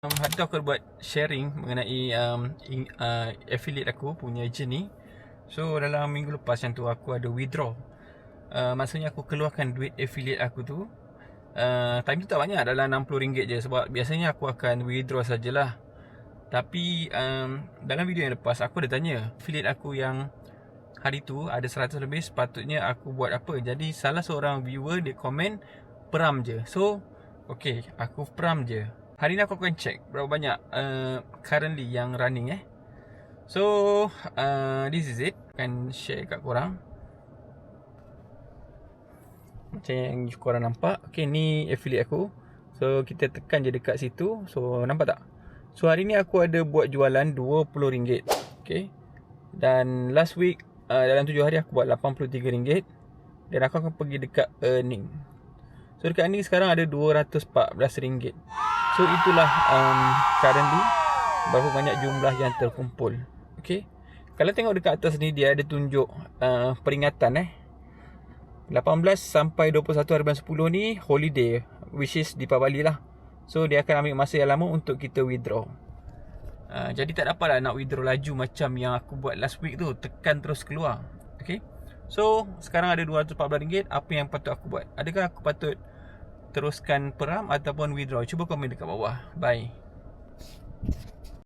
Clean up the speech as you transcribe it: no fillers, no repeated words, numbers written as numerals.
Hari tu aku buat sharing mengenai affiliate aku punya agent ni. So dalam minggu lepas yang tu aku ada withdraw. Maksudnya aku keluarkan duit affiliate aku tu. Time tu tak banyak, dalam RM60 je. Sebab biasanya aku akan withdraw sajalah. Tapi dalam video yang lepas aku ada tanya affiliate aku yang hari tu ada 100 lebih, sepatutnya aku buat apa. Jadi salah seorang viewer dia komen peram je. So okay, aku peram je. Hari ni aku akan check berapa banyak currently yang running So this is it. Akan share kat korang macam yang korang nampak. Okay, ni affiliate aku. So kita tekan je dekat situ. So nampak tak? So hari ni aku ada buat jualan RM20. Okay. Dan last week dalam 7 hari aku buat RM83. Dan aku akan pergi dekat earning. So dekat earning sekarang ada RM214. So itulah currently berapa banyak jumlah yang terkumpul. Okay. Kalau tengok dekat atas ni, dia ada tunjuk peringatan 18 sampai 21 hari bulan 10 ni holiday, which is Deepavali lah. So dia akan ambil masa yang lama untuk kita withdraw. Jadi tak dapat lah nak withdraw laju macam yang aku buat last week tu, tekan terus keluar. Okay. So sekarang ada RM214. Apa yang patut aku buat? Adakah aku patut teruskan peram ataupun withdraw? Cuba komen dekat bawah. Bye.